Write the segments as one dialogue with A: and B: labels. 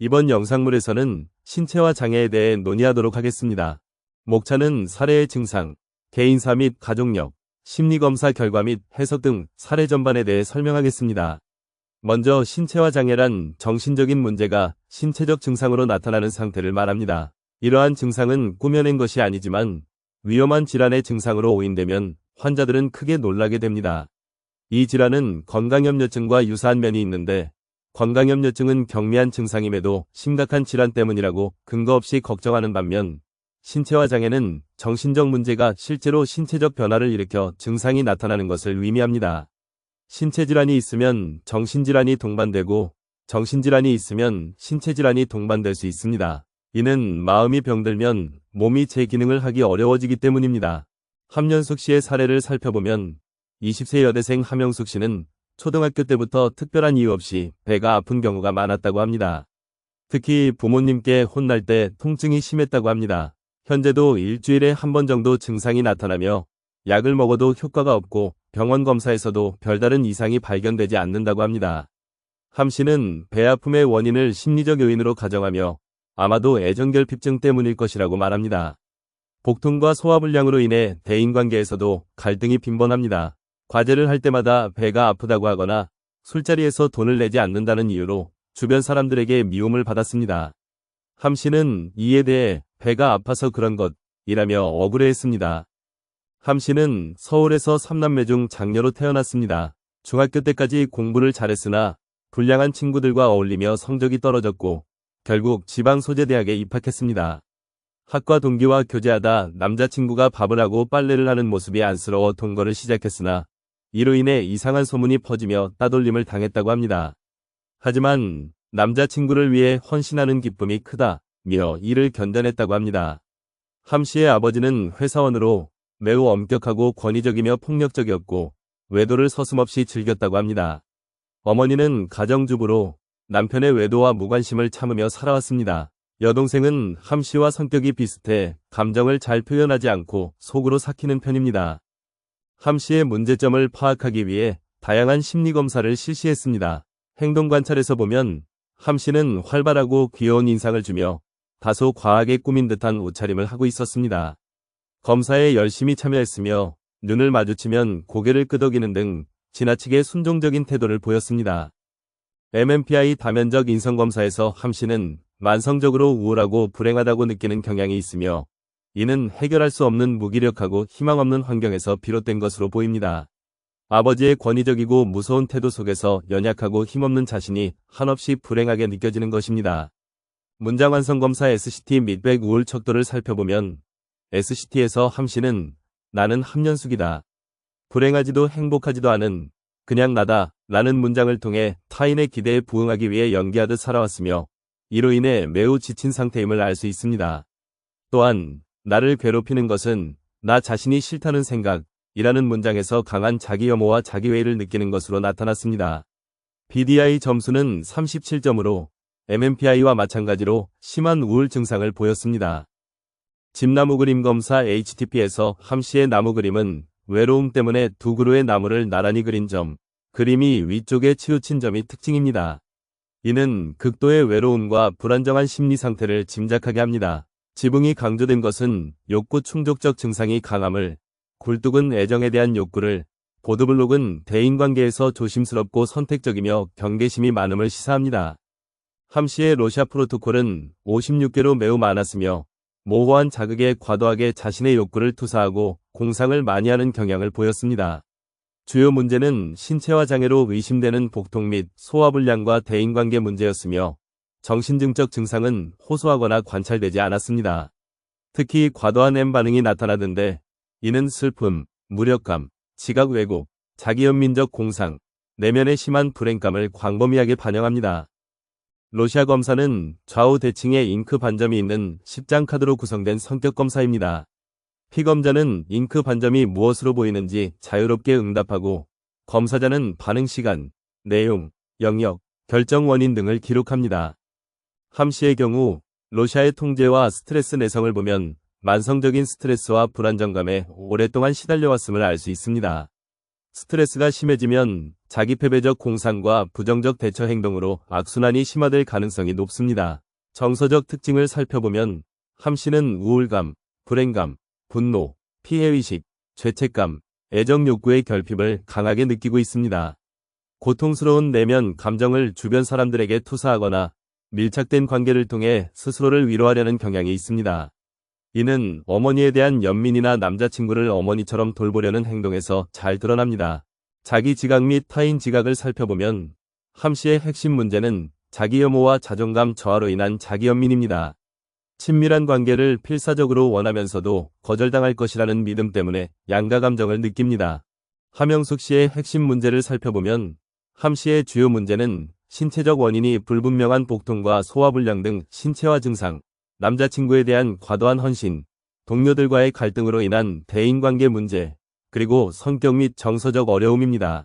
A: 이번 영상물에서는 신체화 장애에 대해 논의하도록 하겠습니다. 목차는 사례의 증상, 개인사 및 가족력, 심리검사 결과 및 해석 등 사례 전반에 대해 설명하겠습니다. 먼저 신체화 장애란 정신적인 문제가 신체적 증상으로 나타나는 상태를 말합니다. 이러한 증상은 꾸며낸 것이 아니지만 위험한 질환의 증상으로 오인되면 환자들은 크게 놀라게 됩니다. 이 질환은 건강염려증과 유사한 면이 있는데 건강염려증은 경미한 증상임에도 심각한 질환 때문이라고 근거 없이 걱정하는 반면 신체화 장애는 정신적 문제가 실제로 신체적 변화를 일으켜 증상이 나타나는 것을 의미합니다. 신체질환이 있으면 정신질환이 동반되고 정신질환이 있으면 신체질환이 동반될 수 있습니다. 이는 마음이 병들면 몸이 제 기능을 하기 어려워지기 때문입니다. 함연숙 씨의 사례를 살펴보면 20세 여대생 함영숙 씨는 초등학교 때부터 특별한 이유 없이 배가 아픈 경우가 많았다고 합니다. 특히 부모님께 혼날 때 통증이 심했다고 합니다. 현재도 일주일에 한 번 정도 증상이 나타나며 약을 먹어도 효과가 없고 병원 검사에서도 별다른 이상이 발견되지 않는다고 합니다. 함 씨는 배 아픔의 원인을 심리적 요인으로 가정하며 아마도 애정결핍증 때문일 것이라고 말합니다. 복통과 소화불량으로 인해 대인관계에서도 갈등이 빈번합니다. 과제를 할 때마다 배가 아프다고 하거나 술자리에서 돈을 내지 않는다는 이유로 주변 사람들에게 미움을 받았습니다. 함 씨는 이에 대해 배가 아파서 그런 것이라며 억울해했습니다. 함 씨는 서울에서 3남매 중 장녀로 태어났습니다. 중학교 때까지 공부를 잘했으나 불량한 친구들과 어울리며 성적이 떨어졌고 결국 지방소재대학에 입학했습니다. 학과 동기와 교제하다 남자친구가 밥을 하고 빨래를 하는 모습이 안쓰러워 동거를 시작했으나 이로 인해 이상한 소문이 퍼지며 따돌림을 당했다고 합니다. 하지만 남자친구를 위해 헌신하는 기쁨이 크다며 이를 견뎌냈다고 합니다. 함 씨의 아버지는 회사원으로 매우 엄격하고 권위적이며 폭력적이었고 외도를 서슴없이 즐겼다고 합니다. 어머니는 가정주부로 남편의 외도와 무관심을 참으며 살아왔습니다. 여동생은 함 씨와 성격이 비슷해 감정을 잘 표현하지 않고 속으로 삭히는 편입니다. 함 씨의 문제점을 파악하기 위해 다양한 심리검사를 실시했습니다. 행동관찰에서 보면 함 씨는 활발하고 귀여운 인상을 주며 다소 과하게 꾸민 듯한 옷차림을 하고 있었습니다. 검사에 열심히 참여했으며 눈을 마주치면 고개를 끄덕이는 등 지나치게 순종적인 태도를 보였습니다. MMPI 다면적 인성검사에서 함 씨는 만성적으로 우울하고 불행하다고 느끼는 경향이 있으며 이는 해결할 수 없는 무기력하고 희망 없는 환경에서 비롯된 것으로 보입니다. 아버지의 권위적이고 무서운 태도 속에서 연약하고 힘없는 자신이 한없이 불행하게 느껴지는 것입니다. 문장완성검사 SCT 및백 우울 척도를 살펴보면 SCT에서 함 씨는 나는 함연숙이다. 불행하지도 행복하지도 않은 그냥 나다 라는 문장을 통해 타인의 기대에 부응하기 위해 연기하듯 살아왔으며 이로 인해 매우 지친 상태임을 알 수 있습니다. 또한 나를 괴롭히는 것은 나 자신이 싫다는 생각이라는 문장에서 강한 자기 혐오와 자기회의를 느끼는 것으로 나타났습니다. BDI 점수는 37점으로 MMPI와 마찬가지로 심한 우울 증상을 보였습니다. 집나무 그림 검사 HTP에서 함 씨의 나무 그림은 외로움 때문에 두 그루의 나무를 나란히 그린 점, 그림이 위쪽에 치우친 점이 특징입니다. 이는 극도의 외로움과 불안정한 심리 상태를 짐작하게 합니다. 지붕이 강조된 것은 욕구 충족적 증상이 강함을, 굴뚝은 애정에 대한 욕구를, 보드블록은 대인관계에서 조심스럽고 선택적이며 경계심이 많음을 시사합니다. 함 씨의 로샤 프로토콜은 56개로 매우 많았으며 모호한 자극에 과도하게 자신의 욕구를 투사하고 공상을 많이 하는 경향을 보였습니다. 주요 문제는 신체화 장애로 의심되는 복통 및 소화불량과 대인관계 문제였으며 정신증적 증상은 호소하거나 관찰되지 않았습니다. 특히 과도한 M 반응이 나타나던데 이는 슬픔, 무력감, 지각 왜곡, 자기연민적 공상, 내면의 심한 불행감을 광범위하게 반영합니다. 로시아 검사는 좌우 대칭에 잉크 반점이 있는 10장 카드로 구성된 성격검사입니다. 피검자는 잉크 반점이 무엇으로 보이는지 자유롭게 응답하고 검사자는 반응 시간, 내용, 영역, 결정 원인 등을 기록합니다. 함 씨의 경우 로샤의 통제와 스트레스 내성을 보면 만성적인 스트레스와 불안정감에 오랫동안 시달려왔음을 알 수 있습니다. 스트레스가 심해지면 자기 패배적 공상과 부정적 대처 행동으로 악순환이 심화될 가능성이 높습니다. 정서적 특징을 살펴보면 함 씨는 우울감, 불행감, 분노, 피해의식, 죄책감, 애정 욕구의 결핍을 강하게 느끼고 있습니다. 고통스러운 내면 감정을 주변 사람들에게 투사하거나 밀착된 관계를 통해 스스로를 위로하려는 경향이 있습니다. 이는 어머니에 대한 연민이나 남자친구를 어머니처럼 돌보려는 행동에서 잘 드러납니다. 자기 지각 및 타인 지각을 살펴보면 함 씨의 핵심 문제는 자기 혐오와 자존감 저하로 인한 자기 연민입니다. 친밀한 관계를 필사적으로 원하면서도 거절당할 것이라는 믿음 때문에 양가 감정을 느낍니다. 함영숙 씨의 핵심 문제를 살펴보면 함 씨의 주요 문제는 신체적 원인이 불분명한 복통과 소화불량 등 신체화 증상, 남자친구에 대한 과도한 헌신, 동료들과의 갈등으로 인한 대인관계 문제, 그리고 성격 및 정서적 어려움입니다.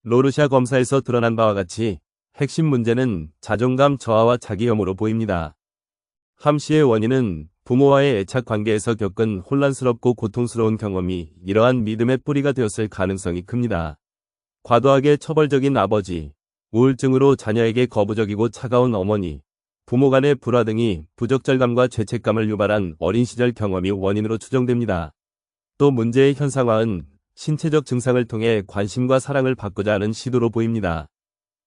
A: 로르샤 검사에서 드러난 바와 같이 핵심 문제는 자존감 저하와 자기 혐오로 보입니다. 함 씨의 원인은 부모와의 애착 관계에서 겪은 혼란스럽고 고통스러운 경험이 이러한 믿음의 뿌리가 되었을 가능성이 큽니다. 과도하게 처벌적인 아버지, 우울증으로 자녀에게 거부적이고 차가운 어머니, 부모 간의 불화 등이 부적절감과 죄책감을 유발한 어린 시절 경험이 원인으로 추정됩니다. 또 문제의 현상화은 신체적 증상을 통해 관심과 사랑을 받고자 하는 시도로 보입니다.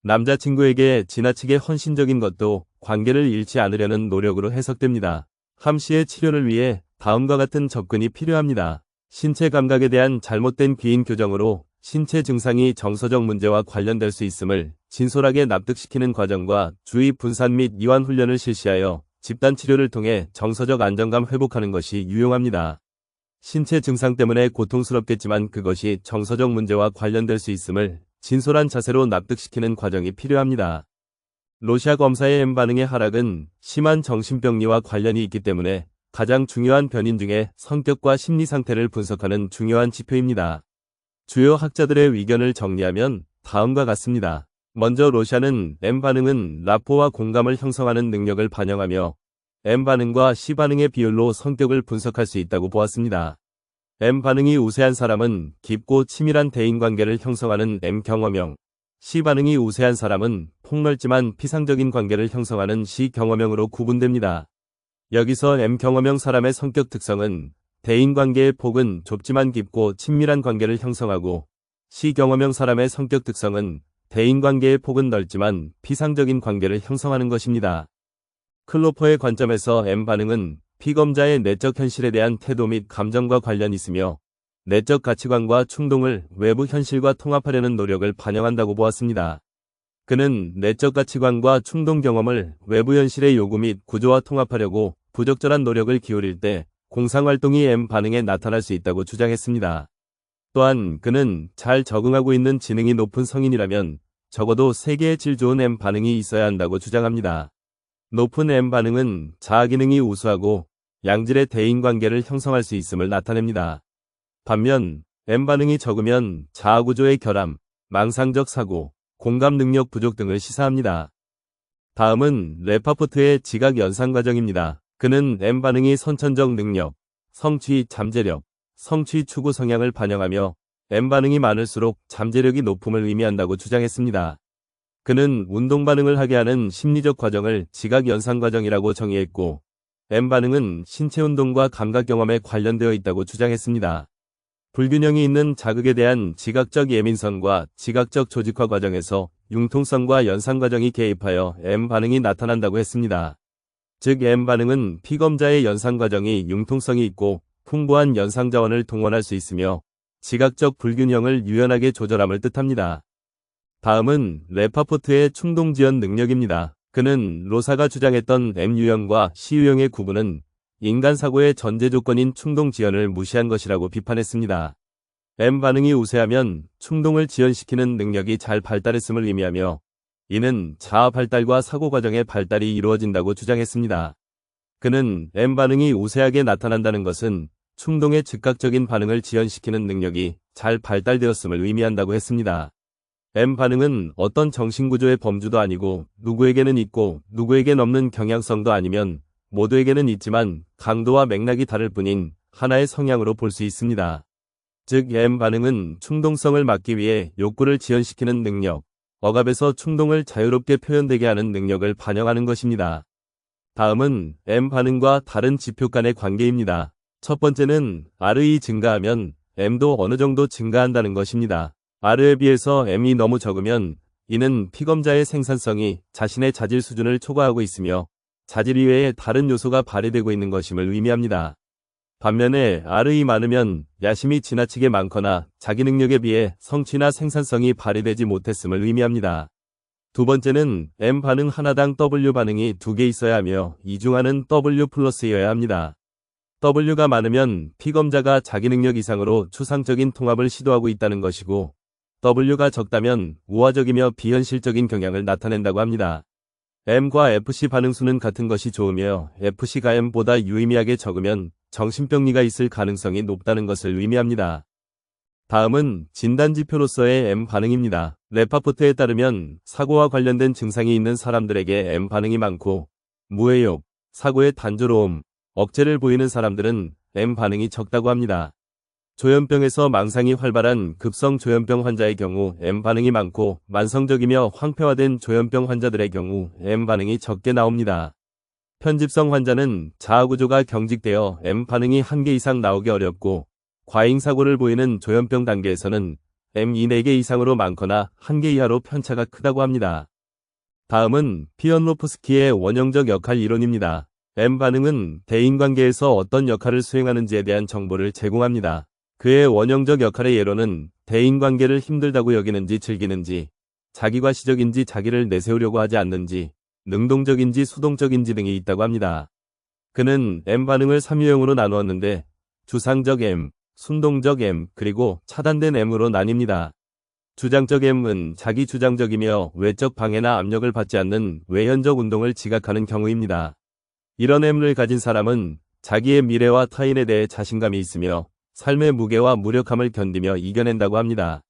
A: 남자친구에게 지나치게 헌신적인 것도 관계를 잃지 않으려는 노력으로 해석됩니다. 함 씨의 치료를 위해 다음과 같은 접근이 필요합니다. 신체 감각에 대한 잘못된 귀인 교정으로 신체 증상이 정서적 문제와 관련될 수 있음을 진솔하게 납득시키는 과정과 주의 분산 및 이완 훈련을 실시하여 집단 치료를 통해 정서적 안정감 회복하는 것이 유용합니다. 신체 증상 때문에 고통스럽겠지만 그것이 정서적 문제와 관련될 수 있음을 진솔한 자세로 납득시키는 과정이 필요합니다. 로샤 검사의 M 반응의 하락은 심한 정신병리와 관련이 있기 때문에 가장 중요한 변인 중에 성격과 심리 상태를 분석하는 중요한 지표입니다. 주요 학자들의 의견을 정리하면 다음과 같습니다. 먼저 로샤는 M 반응은 라포와 공감을 형성하는 능력을 반영하며 M 반응과 C 반응의 비율로 성격을 분석할 수 있다고 보았습니다. M 반응이 우세한 사람은 깊고 치밀한 대인관계를 형성하는 M 경험형, C 반응이 우세한 사람은 폭넓지만 피상적인 관계를 형성하는 C 경험형으로 구분됩니다. 여기서 M 경험형 사람의 성격 특성은 대인관계의 폭은 좁지만 깊고 친밀한 관계를 형성하고 C 경험형 사람의 성격 특성은 대인관계의 폭은 넓지만 피상적인 관계를 형성하는 것입니다. 클로퍼의 관점에서 M 반응은 피검자의 내적 현실에 대한 태도 및 감정과 관련이 있으며 내적 가치관과 충동을 외부 현실과 통합하려는 노력을 반영한다고 보았습니다. 그는 내적 가치관과 충동 경험을 외부 현실의 요구 및 구조와 통합하려고 부적절한 노력을 기울일 때 공상활동이 M 반응에 나타날 수 있다고 주장했습니다. 또한 그는 잘 적응하고 있는 지능이 높은 성인이라면 적어도 3개의 질 좋은 M 반응이 있어야 한다고 주장합니다. 높은 M 반응은 자아 기능이 우수하고 양질의 대인관계를 형성할 수 있음을 나타냅니다. 반면 M 반응이 적으면 자아 구조의 결함, 망상적 사고, 공감 능력 부족 등을 시사합니다. 다음은 레파포트의 지각 연상 과정입니다. 그는 M 반응이 선천적 능력, 성취 잠재력, 성취 추구 성향을 반영하며 M 반응이 많을수록 잠재력이 높음을 의미한다고 주장했습니다. 그는 운동 반응을 하게 하는 심리적 과정을 지각 연상 과정이라고 정의했고 M 반응은 신체 운동과 감각 경험에 관련되어 있다고 주장했습니다. 불균형이 있는 자극에 대한 지각적 예민성과 지각적 조직화 과정에서 융통성과 연상 과정이 개입하여 M 반응이 나타난다고 했습니다. 즉 M 반응은 피검자의 연상 과정이 융통성이 있고 풍부한 연상 자원을 동원할 수 있으며 지각적 불균형을 유연하게 조절함을 뜻합니다. 다음은 레파포트의 충동 지연 능력입니다. 그는 로사가 주장했던 M 유형과 C 유형의 구분은 인간 사고의 전제 조건인 충동 지연을 무시한 것이라고 비판했습니다. M 반응이 우세하면 충동을 지연시키는 능력이 잘 발달했음을 의미하며 이는 자아 발달과 사고 과정의 발달이 이루어진다고 주장했습니다. 그는 M 반응이 우세하게 나타난다는 것은 충동의 즉각적인 반응을 지연시키는 능력이 잘 발달되었음을 의미한다고 했습니다. M 반응은 어떤 정신구조의 범주도 아니고 누구에게는 있고 누구에겐 없는 경향성도 아니면 모두에게는 있지만 강도와 맥락이 다를 뿐인 하나의 성향으로 볼 수 있습니다. 즉 M 반응은 충동성을 막기 위해 욕구를 지연시키는 능력, 억압에서 충동을 자유롭게 표현되게 하는 능력을 반영하는 것입니다. 다음은 M 반응과 다른 지표 간의 관계입니다. 첫 번째는 R이 증가하면 M도 어느 정도 증가한다는 것입니다. R에 비해서 M이 너무 적으면 이는 피검자의 생산성이 자신의 자질 수준을 초과하고 있으며 자질 이외에 다른 요소가 발휘되고 있는 것임을 의미합니다. 반면에 R이 많으면 야심이 지나치게 많거나 자기 능력에 비해 성취나 생산성이 발휘되지 못했음을 의미합니다. 두 번째는 M 반응 하나당 W 반응이 2개 있어야 하며 이 중 하나는 W 플러스여야 합니다. W가 많으면 피검자가 자기 능력 이상으로 추상적인 통합을 시도하고 있다는 것이고 W가 적다면 우화적이며 비현실적인 경향을 나타낸다고 합니다. M과 FC 반응수는 같은 것이 좋으며 FC가 M보다 유의미하게 적으면 정신병리가 있을 가능성이 높다는 것을 의미합니다. 다음은 진단지표로서의 M 반응입니다. 레파포트에 따르면 사고와 관련된 증상이 있는 사람들에게 M 반응이 많고 무해욕, 사고의 단조로움, 억제를 보이는 사람들은 M 반응이 적다고 합니다. 조현병에서 망상이 활발한 급성 조현병 환자의 경우 M 반응이 많고 만성적이며 황폐화된 조현병 환자들의 경우 M 반응이 적게 나옵니다. 편집성 환자는 자아구조가 경직되어 M 반응이 1개 이상 나오기 어렵고 과잉사고를 보이는 조현병 단계에서는 M이 4개 이상으로 많거나 1개 이하로 편차가 크다고 합니다. 다음은 피언로프스키의 원형적 역할 이론입니다. M 반응은 대인관계에서 어떤 역할을 수행하는지에 대한 정보를 제공합니다. 그의 원형적 역할의 예로는 대인관계를 힘들다고 여기는지 즐기는지, 자기과시적인지 자기를 내세우려고 하지 않는지, 능동적인지 수동적인지 등이 있다고 합니다. 그는 M 반응을 3유형으로 나누었는데 주상적 M, 순동적 M, 그리고 차단된 M으로 나뉩니다. 주장적 M은 자기 주장적이며 외적 방해나 압력을 받지 않는 외현적 운동을 지각하는 경우입니다. 이런 M을 가진 사람은 자기의 미래와 타인에 대해 자신감이 있으며 삶의 무게와 무력함을 견디며 이겨낸다고 합니다.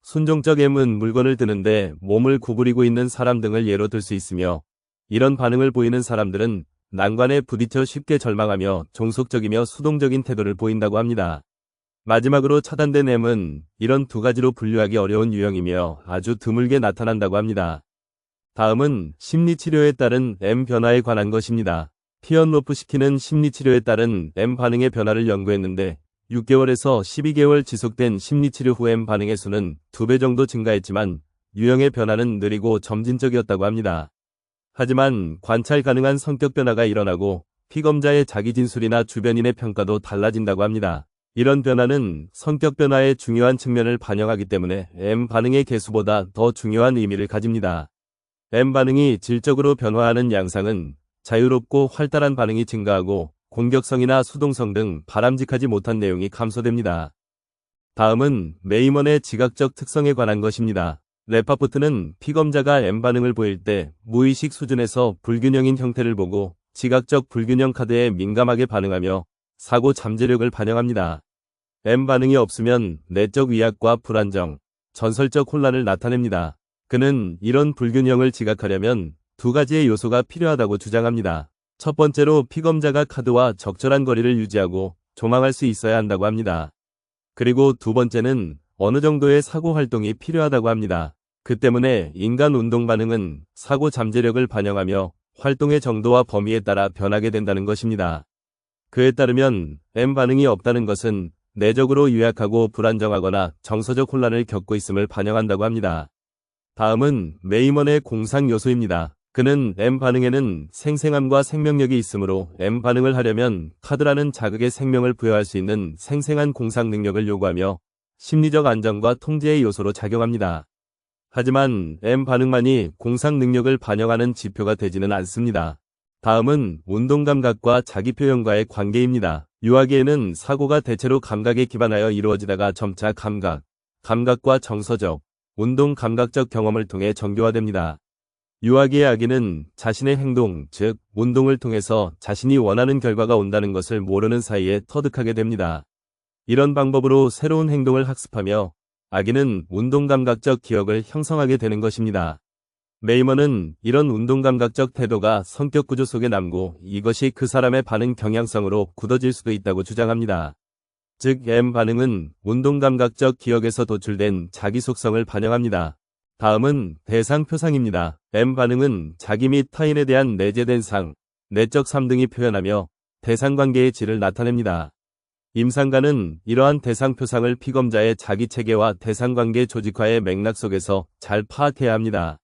A: 순종적 M은 물건을 드는데 몸을 구부리고 있는 사람 등을 예로 들 수 있으며 이런 반응을 보이는 사람들은 난관에 부딪혀 쉽게 절망하며 종속적이며 수동적인 태도를 보인다고 합니다. 마지막으로 차단된 M은 이런 두 가지로 분류하기 어려운 유형이며 아주 드물게 나타난다고 합니다. 다음은 심리치료에 따른 M 변화에 관한 것입니다. 피언로프스키는 심리치료에 따른 M 반응의 변화를 연구했는데 6개월에서 12개월 지속된 심리치료 후 M 반응의 수는 2배 정도 증가했지만 유형의 변화는 느리고 점진적이었다고 합니다. 하지만 관찰 가능한 성격 변화가 일어나고 피검자의 자기 진술이나 주변인의 평가도 달라진다고 합니다. 이런 변화는 성격 변화의 중요한 측면을 반영하기 때문에 M 반응의 개수보다 더 중요한 의미를 가집니다. M 반응이 질적으로 변화하는 양상은 자유롭고 활달한 반응이 증가하고 공격성이나 수동성 등 바람직하지 못한 내용이 감소됩니다. 다음은 메이먼의 지각적 특성에 관한 것입니다. 레파포트는 피검자가 M 반응을 보일 때 무의식 수준에서 불균형인 형태를 보고 지각적 불균형 카드에 민감하게 반응하며 사고 잠재력을 반영합니다. M 반응이 없으면 내적 위압과 불안정, 전설적 혼란을 나타냅니다. 그는 이런 불균형을 지각하려면 2가지의 요소가 필요하다고 주장합니다. 첫 번째로 피검자가 카드와 적절한 거리를 유지하고 조망할 수 있어야 한다고 합니다. 그리고 두 번째는 어느 정도의 사고 활동이 필요하다고 합니다. 그 때문에 인간 운동 반응은 사고 잠재력을 반영하며 활동의 정도와 범위에 따라 변하게 된다는 것입니다. 그에 따르면 M 반응이 없다는 것은 내적으로 유약하고 불안정하거나 정서적 혼란을 겪고 있음을 반영한다고 합니다. 다음은 메이먼의 공상 요소입니다. 그는 M 반응에는 생생함과 생명력이 있으므로 M 반응을 하려면 카드라는 자극에 생명을 부여할 수 있는 생생한 공상 능력을 요구하며 심리적 안정과 통제의 요소로 작용합니다. 하지만 M 반응만이 공상 능력을 반영하는 지표가 되지는 않습니다. 다음은 운동감각과 자기표현과의 관계입니다. 유아기에는 사고가 대체로 감각에 기반하여 이루어지다가 점차 감각과 정서적, 운동 감각적 경험을 통해 정교화됩니다. 유아기의 아기는 자신의 행동, 즉 운동을 통해서 자신이 원하는 결과가 온다는 것을 모르는 사이에 터득하게 됩니다. 이런 방법으로 새로운 행동을 학습하며 아기는 운동감각적 기억을 형성하게 되는 것입니다. 메이먼은 이런 운동감각적 태도가 성격 구조 속에 남고 이것이 그 사람의 반응 경향성으로 굳어질 수도 있다고 주장합니다. 즉 M 반응은 운동감각적 기억에서 도출된 자기 속성을 반영합니다. 다음은 대상 표상입니다. M 반응은 자기 및 타인에 대한 내재된 상, 내적 삶 등이 표현하며 대상관계의 질을 나타냅니다. 임상가는 이러한 대상 표상을 피검자의 자기 체계와 대상관계 조직화의 맥락 속에서 잘 파악해야 합니다.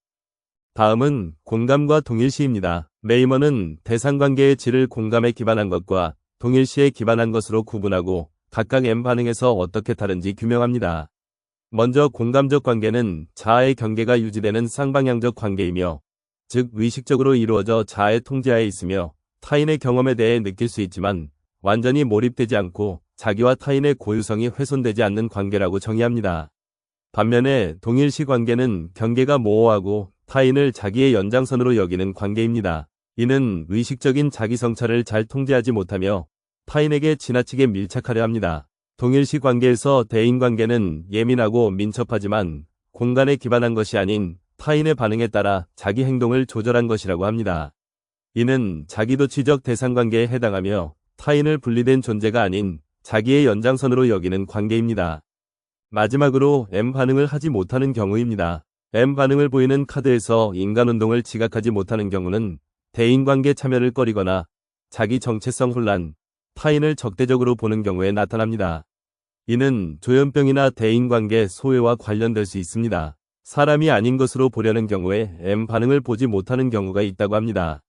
A: 다음은 공감과 동일시입니다. 메이먼은 대상관계의 질을 공감에 기반한 것과 동일시에 기반한 것으로 구분하고 각각 M 반응에서 어떻게 다른지 규명합니다. 먼저 공감적 관계는 자아의 경계가 유지되는 쌍방향적 관계이며, 즉 의식적으로 이루어져 자아의 통제하에 있으며 타인의 경험에 대해 느낄 수 있지만 완전히 몰입되지 않고 자기와 타인의 고유성이 훼손되지 않는 관계라고 정의합니다. 반면에 동일시 관계는 경계가 모호하고 타인을 자기의 연장선으로 여기는 관계입니다. 이는 의식적인 자기 성찰을 잘 통제하지 못하며 타인에게 지나치게 밀착하려 합니다. 동일시 관계에서 대인관계는 예민하고 민첩하지만 공간에 기반한 것이 아닌 타인의 반응에 따라 자기 행동을 조절한 것이라고 합니다. 이는 자기도취적 대상관계에 해당하며 타인을 분리된 존재가 아닌 자기의 연장선으로 여기는 관계입니다. 마지막으로 M 반응을 하지 못하는 경우입니다. M 반응을 보이는 카드에서 인간운동을 지각하지 못하는 경우는 대인관계 참여를 꺼리거나 자기 정체성 혼란, 타인을 적대적으로 보는 경우에 나타납니다. 이는 조현병이나 대인관계 소외와 관련될 수 있습니다. 사람이 아닌 것으로 보려는 경우에 M 반응을 보지 못하는 경우가 있다고 합니다.